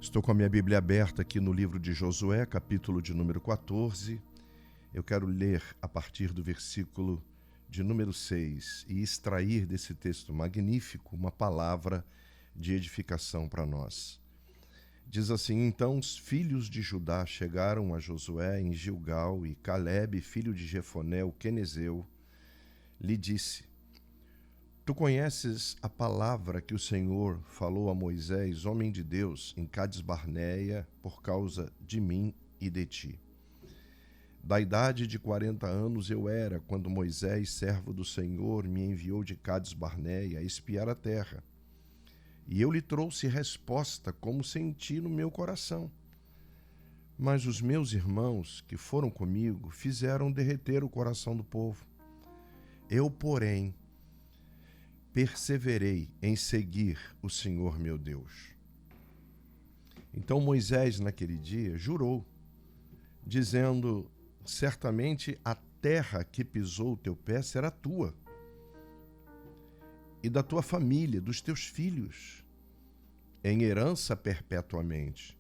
Estou com a minha Bíblia aberta aqui no livro de Josué, capítulo de número 14. Eu quero ler a partir do versículo de número 6 e extrair desse texto magnífico uma palavra de edificação para nós. Diz assim: Então os filhos de Judá chegaram a Josué em Gilgal, e Calebe, filho de Jefoné, o quenezeu, lhe disse: Tu conheces a palavra que o Senhor falou a Moisés, homem de Deus, em Cades-Barneia, por causa de mim e de ti. Da idade de 40 anos eu era, quando Moisés, servo do Senhor, me enviou de Cades-Barneia a espiar a terra. E eu lhe trouxe resposta, como senti no meu coração. Mas os meus irmãos, que foram comigo, fizeram derreter o coração do povo. Eu, porém, perseverei em seguir o Senhor meu Deus. Então Moisés, naquele dia, jurou, dizendo: Certamente a terra que pisou o teu pé será tua, e da tua família, dos teus filhos, em herança perpetuamente,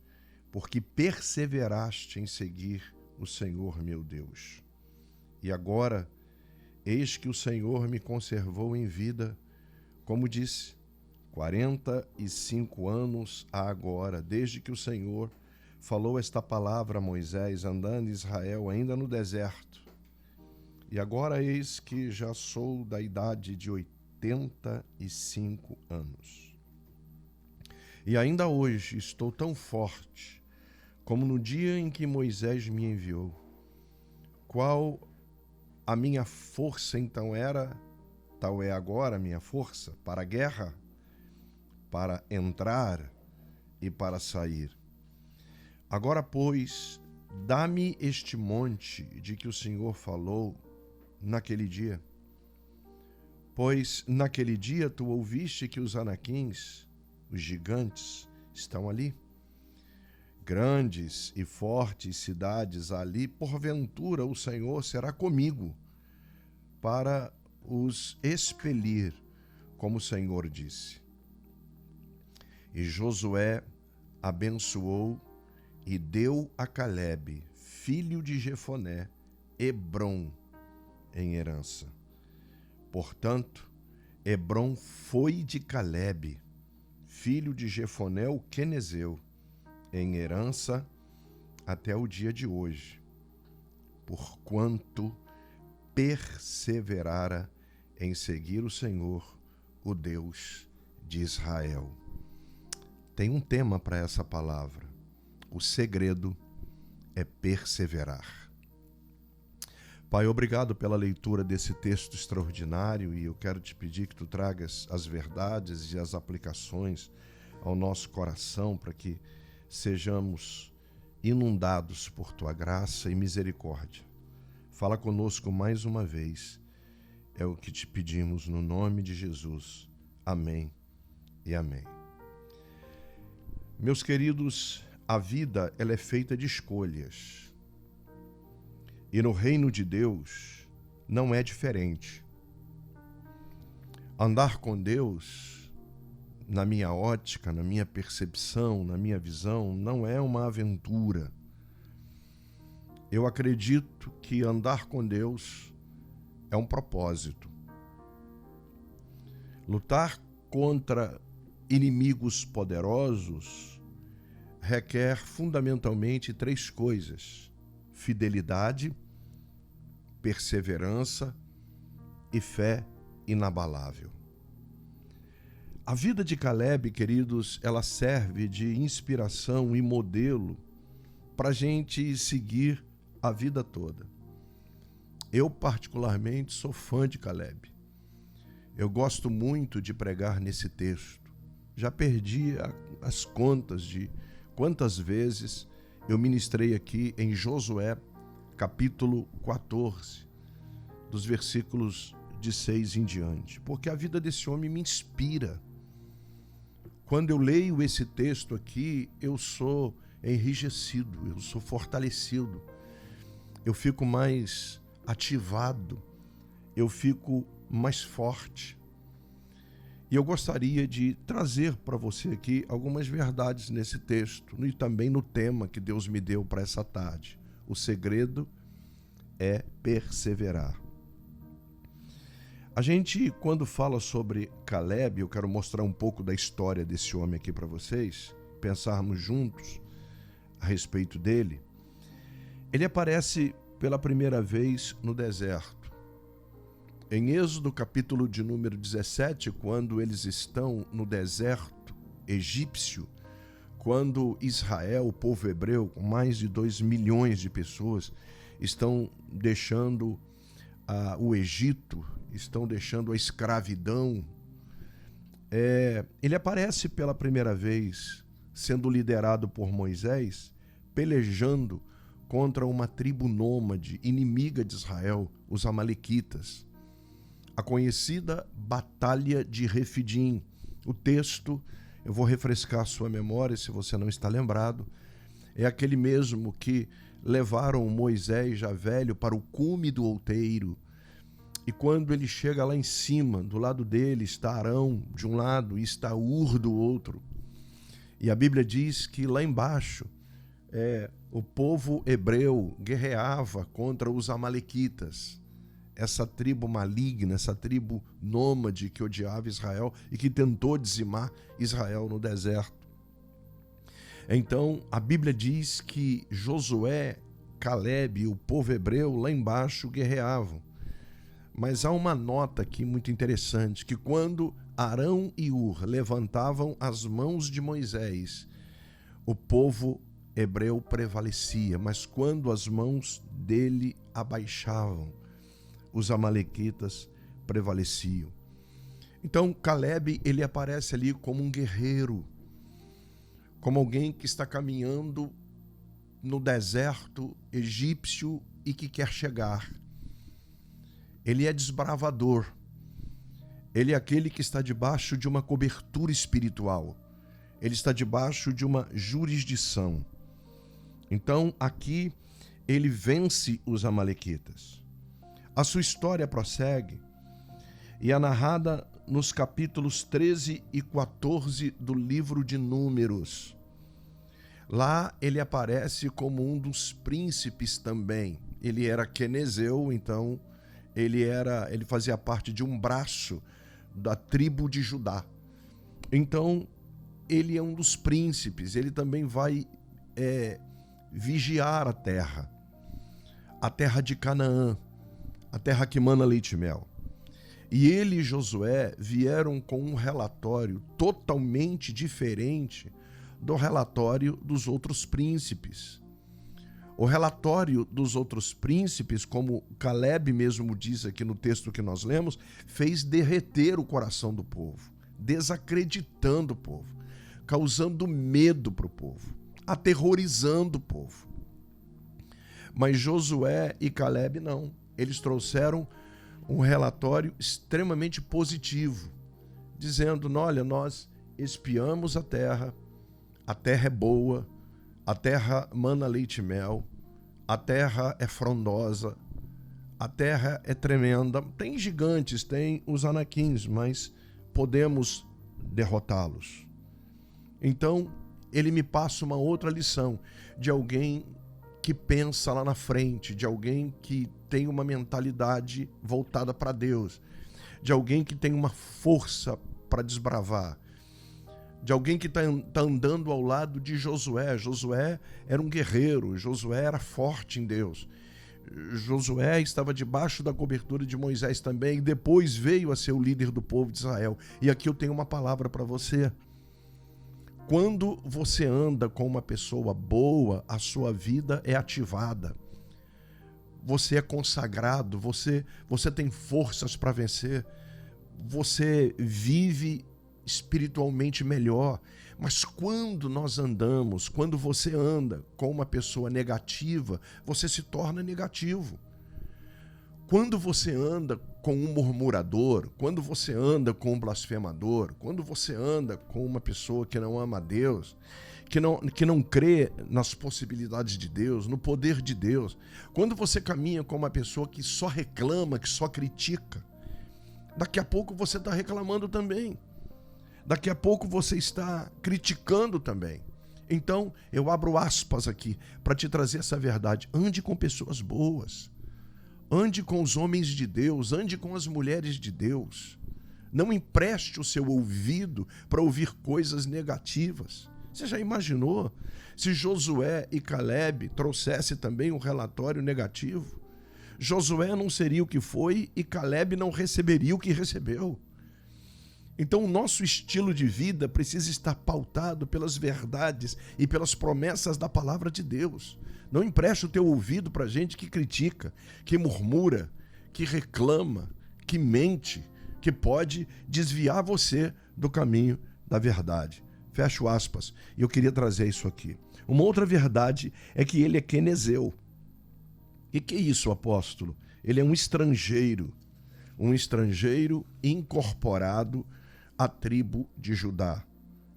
porque perseveraste em seguir o Senhor meu Deus. E agora, eis que o Senhor me conservou em vida, como disse, 45 anos há agora, desde que o Senhor falou esta palavra a Moisés, andando em Israel ainda no deserto. E agora eis que já sou da idade de 85 anos. E ainda hoje estou tão forte como no dia em que Moisés me enviou. Qual a minha força então era, tal é agora a minha força para a guerra, para entrar e para sair. Agora, pois, dá-me este monte de que o Senhor falou naquele dia. Pois naquele dia tu ouviste que os anaquins, os gigantes, estão ali. Grandes e fortes cidades ali, porventura o Senhor será comigo para os expelir, como o Senhor disse. E Josué abençoou e deu a Calebe, filho de Jefoné, Hebrom em herança. Portanto, Hebrom foi de Calebe, filho de Jefoné, o quenezeu, em herança até o dia de hoje, porquanto perseverara em seguir o Senhor, o Deus de Israel. Tem um tema para essa palavra. O segredo é perseverar. Pai, obrigado pela leitura desse texto extraordinário, e eu quero te pedir que tu tragas as verdades e as aplicações ao nosso coração para que sejamos inundados por tua graça e misericórdia. Fala conosco mais uma vez. É o que te pedimos no nome de Jesus. Amém e amém. Meus queridos, a vida ela é feita de escolhas. E no reino de Deus não é diferente. Andar com Deus, na minha ótica, na minha percepção, na minha visão, não é uma aventura. Eu acredito que andar com Deus é um propósito. Lutar contra inimigos poderosos requer fundamentalmente 3 coisas: fidelidade, perseverança e fé inabalável. A vida de Calebe, queridos, ela serve de inspiração e modelo para a gente seguir a vida toda. Eu, particularmente, sou fã de Calebe. Eu gosto muito de pregar nesse texto. Já perdi as contas de quantas vezes eu ministrei aqui em Josué, capítulo 14, dos versículos de 6 em diante, porque a vida desse homem me inspira. Quando eu leio esse texto aqui, eu sou enrijecido, eu sou fortalecido, eu fico mais ativado, eu fico mais forte. E eu gostaria de trazer para você aqui algumas verdades nesse texto e também no tema que Deus me deu para essa tarde. O segredo é perseverar. A gente, quando fala sobre Caleb, eu quero mostrar um pouco da história desse homem aqui para vocês, pensarmos juntos a respeito dele. Ele aparece pela primeira vez no deserto. Em Êxodo, capítulo de número 17, quando eles estão no deserto egípcio, quando Israel, o povo hebreu, com mais de 2 milhões de pessoas, estão deixando o Egito, estão deixando a escravidão, ele aparece pela primeira vez, sendo liderado por Moisés, pelejando contra uma tribo nômade, inimiga de Israel, os amalequitas. A conhecida Batalha de Refidim. O texto, eu vou refrescar a sua memória se você não está lembrado, é aquele mesmo que levaram Moisés já velho para o cume do outeiro. E quando ele chega lá em cima, do lado dele está Arão de um lado e está Ur do outro. E a Bíblia diz que lá embaixo o povo hebreu guerreava contra os amalequitas. Essa tribo maligna, essa tribo nômade que odiava Israel e que tentou dizimar Israel no deserto. Então, a Bíblia diz que Josué, Caleb e o povo hebreu lá embaixo guerreavam. Mas há uma nota aqui muito interessante, que quando Arão e Ur levantavam as mãos de Moisés, o povo hebreu prevalecia, mas quando as mãos dele abaixavam, os amalequitas prevaleciam. Então Caleb, ele aparece ali como um guerreiro, como alguém que está caminhando no deserto egípcio e que quer chegar. Ele é desbravador. Ele é aquele que está debaixo de uma cobertura espiritual. Ele está debaixo de uma jurisdição. Então aqui ele vence os amalequitas. A sua história prossegue e é narrada nos capítulos 13 e 14 do livro de Números. Lá ele aparece como um dos príncipes também. Ele era quenezeu, então ele fazia parte de um braço da tribo de Judá. Então ele é um dos príncipes, ele também vai vigiar a terra de Canaã, a terra que mana leite e mel. E ele e Josué vieram com um relatório totalmente diferente do relatório dos outros príncipes. O relatório dos outros príncipes, como Caleb mesmo diz aqui no texto que nós lemos, fez derreter o coração do povo, desacreditando o povo, causando medo para o povo, aterrorizando o povo. Mas Josué e Caleb não. Eles trouxeram um relatório extremamente positivo, dizendo, olha, nós espiamos a terra é boa, a terra mana leite e mel, a terra é frondosa, a terra é tremenda, tem gigantes, tem os anaquins, mas podemos derrotá-los. Então, ele me passa uma outra lição de alguém que pensa lá na frente, de alguém que tem uma mentalidade voltada para Deus, de alguém que tem uma força para desbravar, de alguém que está andando ao lado de Josué. Josué era um guerreiro, Josué era forte em Deus. Josué estava debaixo da cobertura de Moisés também, e depois veio a ser o líder do povo de Israel. E aqui eu tenho uma palavra para você. Quando você anda com uma pessoa boa, a sua vida é ativada. Você é consagrado, você tem forças para vencer, você vive espiritualmente melhor. Mas quando você anda com uma pessoa negativa, você se torna negativo. Quando você anda com um murmurador, quando você anda com um blasfemador, quando você anda com uma pessoa que não ama a Deus, que não crê nas possibilidades de Deus, no poder de Deus, quando você caminha com uma pessoa que só reclama, que só critica, daqui a pouco você está reclamando também. Daqui a pouco você está criticando também. Então, eu abro aspas aqui para te trazer essa verdade. Ande com pessoas boas. Ande com os homens de Deus. Ande com as mulheres de Deus. Não empreste o seu ouvido para ouvir coisas negativas. Você já imaginou se Josué e Caleb trouxessem também um relatório negativo? Josué não seria o que foi e Caleb não receberia o que recebeu. Então, o nosso estilo de vida precisa estar pautado pelas verdades e pelas promessas da palavra de Deus. Não empreste o teu ouvido para gente que critica, que murmura, que reclama, que mente, que pode desviar você do caminho da verdade. Fecho aspas. E eu queria trazer isso aqui. Uma outra verdade é que ele é quenezeu. E que é isso, apóstolo? Ele é um estrangeiro incorporado à tribo de Judá.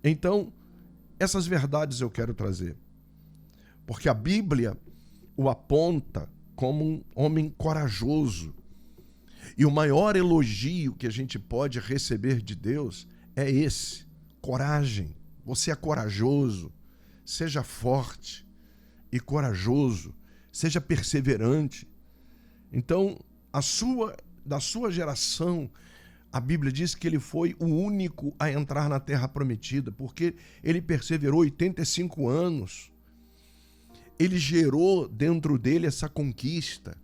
Então, essas verdades eu quero trazer, porque a Bíblia o aponta como um homem corajoso. E o maior elogio que a gente pode receber de Deus é esse: coragem. Você é corajoso, seja forte e corajoso, seja perseverante. Então, da sua geração, a Bíblia diz que ele foi o único a entrar na terra prometida, porque ele perseverou 85 anos. Ele gerou dentro dele essa conquista.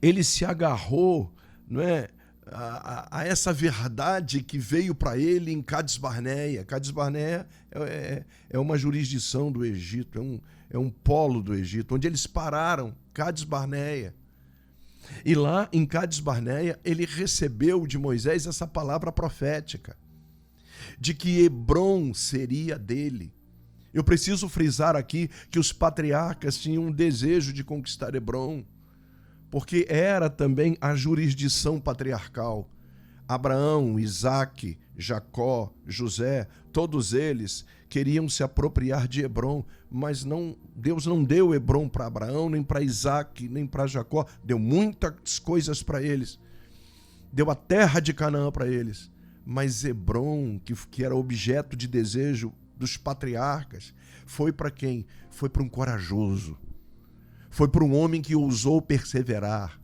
Ele se agarrou, não é, a essa verdade que veio para ele em Cades Barneia. Cades Barneia é uma jurisdição do Egito, é um polo do Egito, onde eles pararam, Cades Barneia. E lá em Cades Barneia, ele recebeu de Moisés essa palavra profética, de que Hebrom seria dele. Eu preciso frisar aqui que os patriarcas tinham um desejo de conquistar Hebrom, porque era também a jurisdição patriarcal. Abraão, Isaque, Jacó, José, todos eles queriam se apropriar de Hebrom, mas Deus não deu Hebrom para Abraão, nem para Isaque, nem para Jacó. Deu muitas coisas para eles. Deu a terra de Canaã para eles. Mas Hebrom, que era objeto de desejo dos patriarcas, foi para quem? Foi para um corajoso. Foi para um homem que ousou perseverar.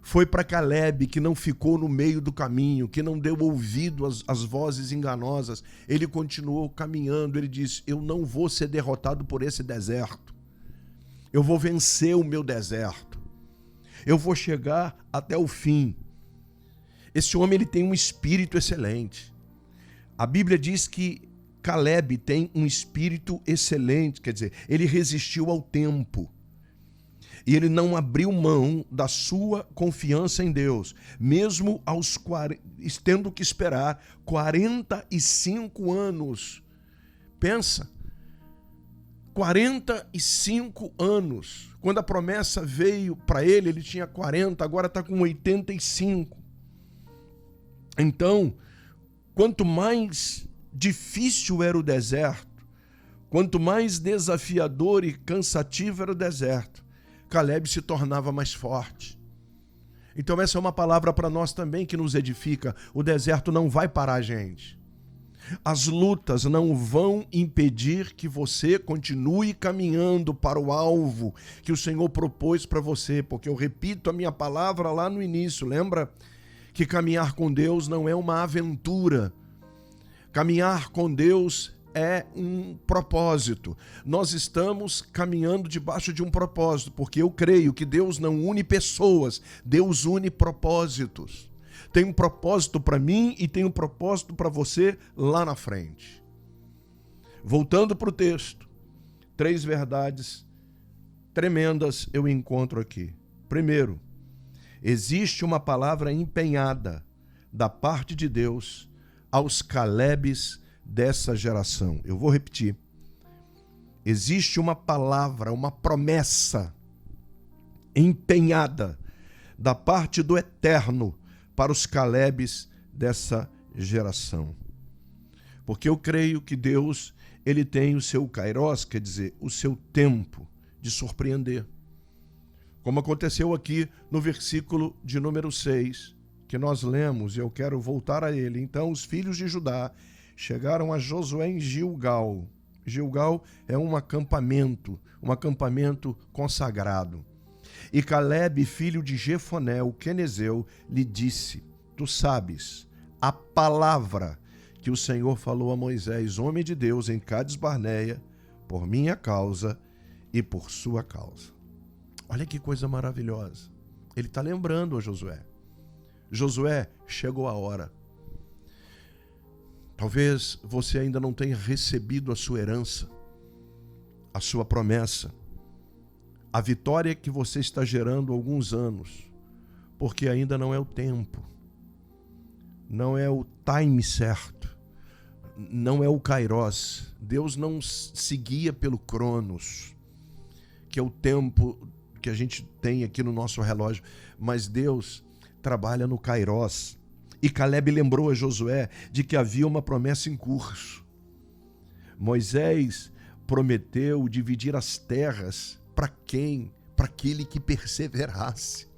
Foi para Caleb, que não ficou no meio do caminho, que não deu ouvido às vozes enganosas. Ele continuou caminhando. Ele disse: eu não vou ser derrotado por esse deserto. Eu vou vencer o meu deserto. Eu vou chegar até o fim. Esse homem, ele tem um espírito excelente. A Bíblia diz que Caleb tem um espírito excelente, quer dizer, ele resistiu ao tempo. E ele não abriu mão da sua confiança em Deus, mesmo tendo que esperar 45 anos. Pensa, 45 anos. Quando a promessa veio para ele, ele tinha 40, agora está com 85. Então, quanto mais difícil era o deserto, quanto mais desafiador e cansativo era o deserto, Caleb se tornava mais forte. Então essa é uma palavra para nós também que nos edifica. O deserto não vai parar a gente. As lutas não vão impedir que você continue caminhando para o alvo que o Senhor propôs para você, porque eu repito a minha palavra lá no início, lembra? Que caminhar com Deus não é uma aventura. Caminhar com Deus é um propósito. Nós estamos caminhando debaixo de um propósito, porque eu creio que Deus não une pessoas, Deus une propósitos. Tem um propósito para mim e tem um propósito para você lá na frente. Voltando para o texto, 3 verdades tremendas eu encontro aqui. Primeiro, existe uma palavra empenhada da parte de Deus aos Calebes dessa geração. Eu vou repetir. Existe uma palavra, uma promessa empenhada da parte do Eterno para os Calebes dessa geração. Porque eu creio que Deus, ele tem o seu kairos, quer dizer, o seu tempo de surpreender. Como aconteceu aqui no versículo de número 6, que nós lemos, e eu quero voltar a ele. Então os filhos de Judá chegaram a Josué em Gilgal. Gilgal é um acampamento consagrado. E Calebe, filho de Jefoné, o quenezeu, lhe disse: tu sabes a palavra que o Senhor falou a Moisés, homem de Deus, em Cades Barneia, por minha causa e por sua causa. Olha que coisa maravilhosa. Ele está lembrando a Josué. Josué, chegou a hora. Talvez você ainda não tenha recebido a sua herança, a sua promessa, a vitória que você está gerando há alguns anos, porque ainda não é o tempo, não é o time certo, não é o Kairos. Deus não se guia pelo Cronos, que é o tempo que a gente tem aqui no nosso relógio, mas Deus trabalha no Kairos. E Calebe lembrou a Josué de que havia uma promessa em curso. Moisés prometeu dividir as terras para quem? Para aquele que perseverasse.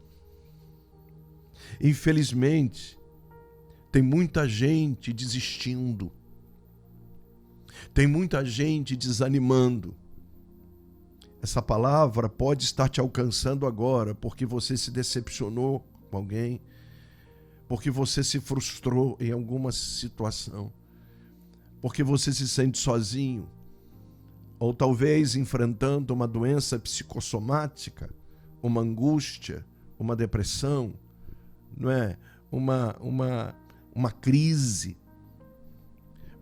Infelizmente, tem muita gente desistindo. Tem muita gente desanimando. Essa palavra pode estar te alcançando agora porque você se decepcionou com alguém, porque você se frustrou em alguma situação, porque você se sente sozinho, ou talvez enfrentando uma doença psicossomática, uma angústia, uma depressão, não é? Uma crise.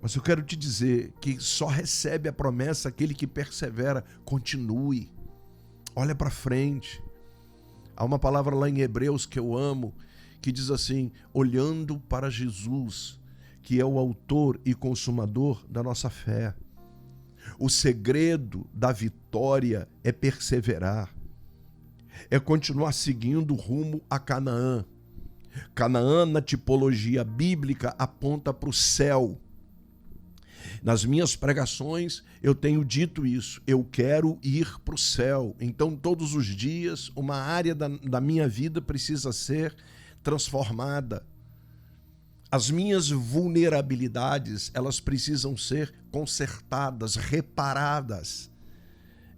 Mas eu quero te dizer que só recebe a promessa aquele que persevera. Continue, olha para frente. Há uma palavra lá em Hebreus que eu amo, que diz assim: olhando para Jesus, que é o autor e consumador da nossa fé. O segredo da vitória é perseverar, é continuar seguindo rumo a Canaã. Canaã, na tipologia bíblica, aponta para o céu. Nas minhas pregações eu tenho dito isso, eu quero ir para o céu. Então todos os dias uma área da minha vida precisa ser transformada. As minhas vulnerabilidades, elas precisam ser consertadas, reparadas.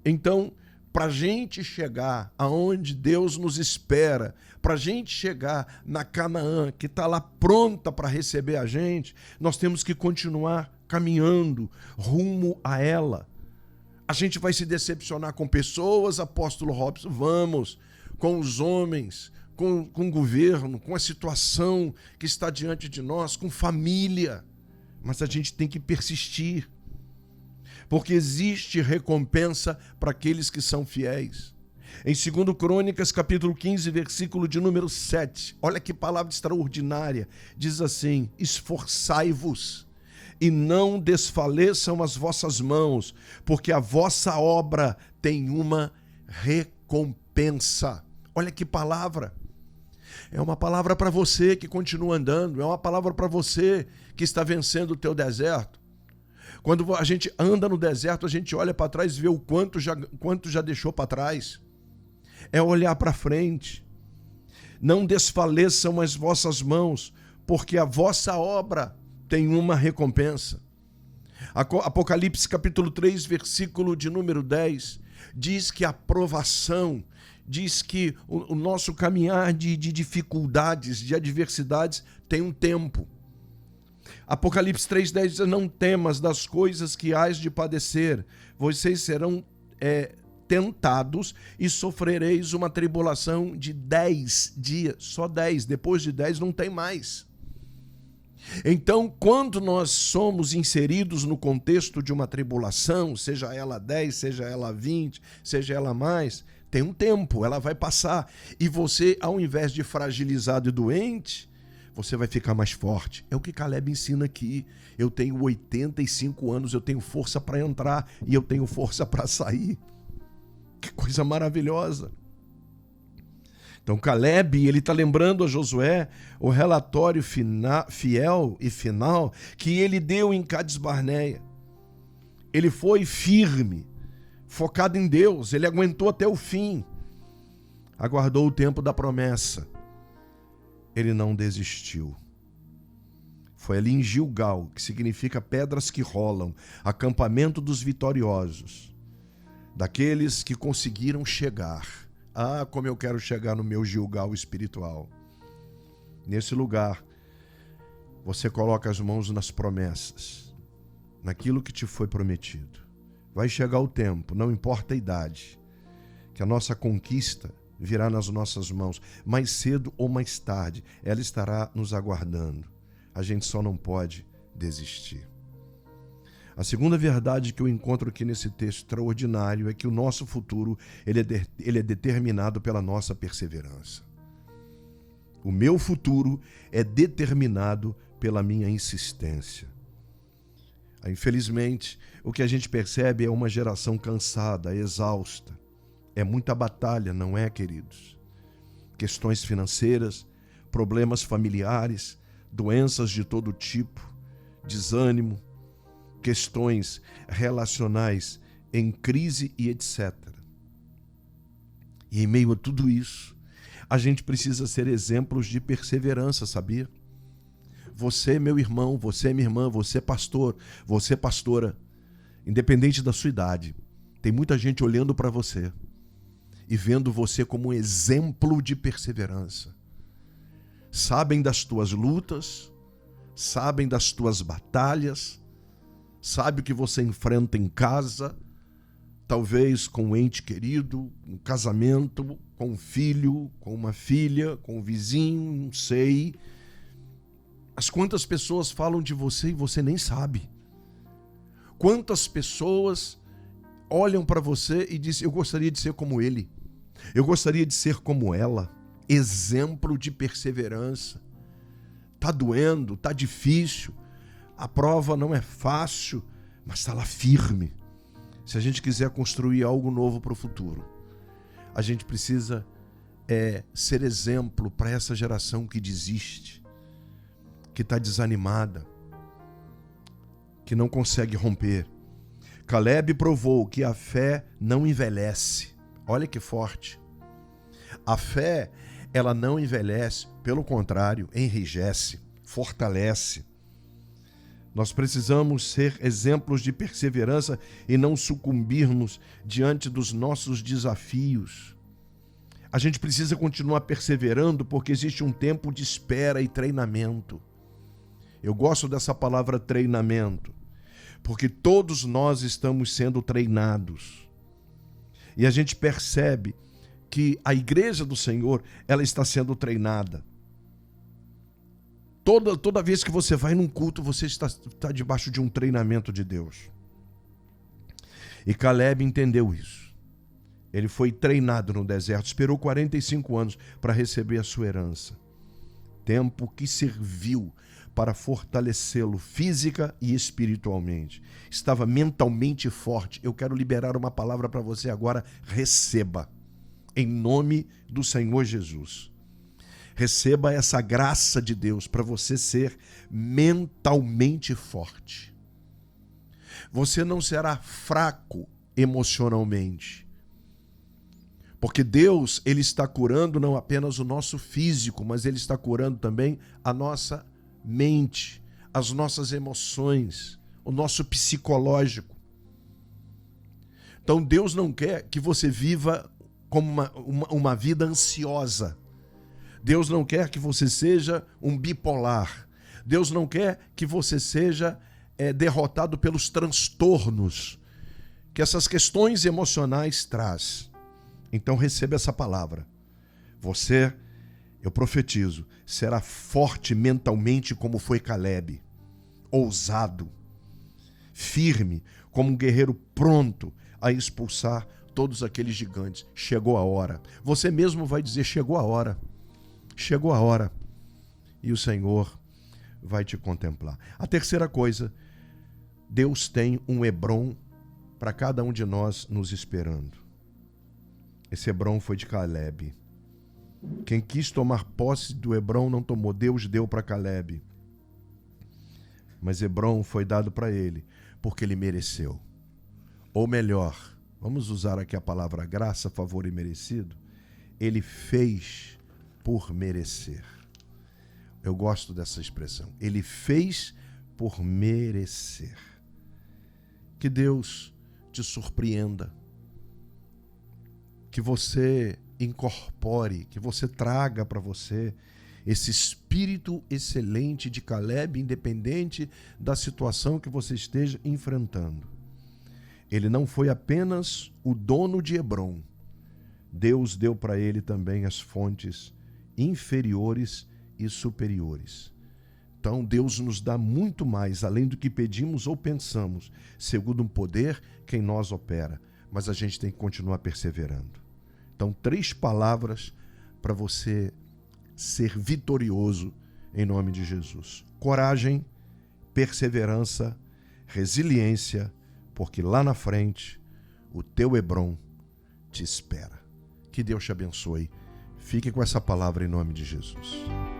Então, para a gente chegar aonde Deus nos espera, para a gente chegar na Canaã, que está lá pronta para receber a gente, nós temos que continuar caminhando rumo a ela. A gente vai se decepcionar com pessoas, apóstolo Robson, vamos, com os homens, com o governo, com a situação que está diante de nós, com família, mas a gente tem que persistir, porque existe recompensa para aqueles que são fiéis. Em 2 Crônicas, capítulo 15, versículo de número 7, olha que palavra extraordinária, diz assim: esforçai-vos e não desfaleçam as vossas mãos, porque a vossa obra tem uma recompensa. Olha que palavra. É uma palavra para você que continua andando, é uma palavra para você que está vencendo o teu deserto. Quando a gente anda no deserto, a gente olha para trás e vê o quanto já deixou para trás. É olhar para frente. Não desfaleçam as vossas mãos, porque a vossa obra tem uma recompensa. Apocalipse capítulo 3, versículo de número 10, diz que a provação, diz que o nosso caminhar de dificuldades, de adversidades, tem um tempo. Apocalipse 3,10 diz: não temas das coisas que hás de padecer, vocês serão tentados e sofrereis uma tribulação de 10 dias, só 10, depois de 10 não tem mais. Então, quando nós somos inseridos no contexto de uma tribulação, seja ela 10, seja ela 20, seja ela mais, tem um tempo, ela vai passar. E você, ao invés de fragilizado e doente, você vai ficar mais forte. É o que Calebe ensina aqui. Eu tenho 85 anos, eu tenho força para entrar e eu tenho força para sair. Que coisa maravilhosa. Então Calebe, ele está lembrando a Josué o relatório fiel e final que ele deu em Cades Barneia. Ele foi firme, focado em Deus, ele aguentou até o fim, aguardou o tempo da promessa. ele não desistiu. Foi ali em Gilgal, que significa pedras que rolam, acampamento dos vitoriosos, daqueles que conseguiram chegar. Ah, como eu quero chegar no meu Gilgal espiritual. Nesse lugar, você coloca as mãos nas promessas, naquilo que te foi prometido. Vai chegar o tempo, não importa a idade, que a nossa conquista virá nas nossas mãos. Mais cedo ou mais tarde, ela estará nos aguardando. A gente só não pode desistir. A segunda verdade que eu encontro aqui nesse texto extraordinário é que o nosso futuro ele é determinado pela nossa perseverança. O meu futuro é determinado pela minha insistência. Infelizmente, o que a gente percebe é uma geração cansada, exausta. É muita batalha, não é, queridos? Questões financeiras, problemas familiares, doenças de todo tipo, desânimo, questões relacionais em crise e etc. E em meio a tudo isso, a gente precisa ser exemplos de perseverança, sabia? Você, meu irmão, você, minha irmã, você, pastor, você, pastora, independente da sua idade, tem muita gente olhando para você e vendo você como um exemplo de perseverança. Sabem das tuas lutas, sabem das tuas batalhas, sabe o que você enfrenta em casa, talvez com um ente querido, um casamento, com um filho, com uma filha, com um vizinho, não sei. As quantas pessoas falam de você e você nem sabe. Quantas pessoas olham para você e dizem, eu gostaria de ser como ele, eu gostaria de ser como ela. Exemplo de perseverança. Tá doendo, tá difícil, a prova não é fácil, mas está lá firme. Se a gente quiser construir algo novo para o futuro, a gente precisa ser exemplo para essa geração que desiste, que está desanimada, que não consegue romper. Caleb provou que a fé não envelhece. Olha que forte. A fé, ela não envelhece, pelo contrário, enrijece, fortalece. Nós precisamos ser exemplos de perseverança e não sucumbirmos diante dos nossos desafios. A gente precisa continuar perseverando porque existe um tempo de espera e treinamento. Eu gosto dessa palavra treinamento, porque todos nós estamos sendo treinados. E a gente percebe que a igreja do Senhor, ela está sendo treinada. Toda vez que você vai num culto, você está debaixo de um treinamento de Deus. E Caleb entendeu isso. Ele foi treinado no deserto, esperou 45 anos para receber a sua herança. Tempo que serviu para fortalecê-lo física e espiritualmente. Estava mentalmente forte. Eu quero liberar uma palavra para você agora. Receba. Em nome do Senhor Jesus. Receba essa graça de Deus para você ser mentalmente forte. Você não será fraco emocionalmente. Porque Deus, Ele está curando não apenas o nosso físico, mas Ele está curando também a nossa mente, as nossas emoções, o nosso psicológico. Então Deus não quer que você viva como uma vida ansiosa. Deus não quer que você seja um bipolar. Deus não quer que você seja derrotado pelos transtornos que essas questões emocionais traz. Então receba essa palavra. Você, eu profetizo, será forte mentalmente como foi Caleb. Ousado, firme, como um guerreiro pronto a expulsar todos aqueles gigantes. Chegou a hora. Você mesmo vai dizer, chegou a hora. Chegou a hora. E o Senhor vai te contemplar. A terceira coisa, Deus tem um Hebrom para cada um de nós nos esperando. Esse Hebrom foi de Caleb. Quem quis tomar posse do Hebrom não tomou. Deus deu para Caleb. Mas Hebrom foi dado para ele porque ele mereceu. Ou melhor, vamos usar aqui a palavra graça, favor e merecido. Ele fez por merecer. Eu gosto dessa expressão. Ele fez por merecer. Que Deus te surpreenda. Que você incorpore, que você traga para você esse espírito excelente de Caleb, independente da situação que você esteja enfrentando. Ele não foi apenas o dono de Hebrom. Deus deu para ele também as fontes inferiores e superiores. Então Deus nos dá muito mais, além do que pedimos ou pensamos, segundo um poder que em nós opera. Mas a gente tem que continuar perseverando. Então, 3 palavras para você ser vitorioso em nome de Jesus: coragem, perseverança, resiliência, porque lá na frente o teu Hebrom te espera. Que Deus te abençoe. Fique com essa palavra em nome de Jesus.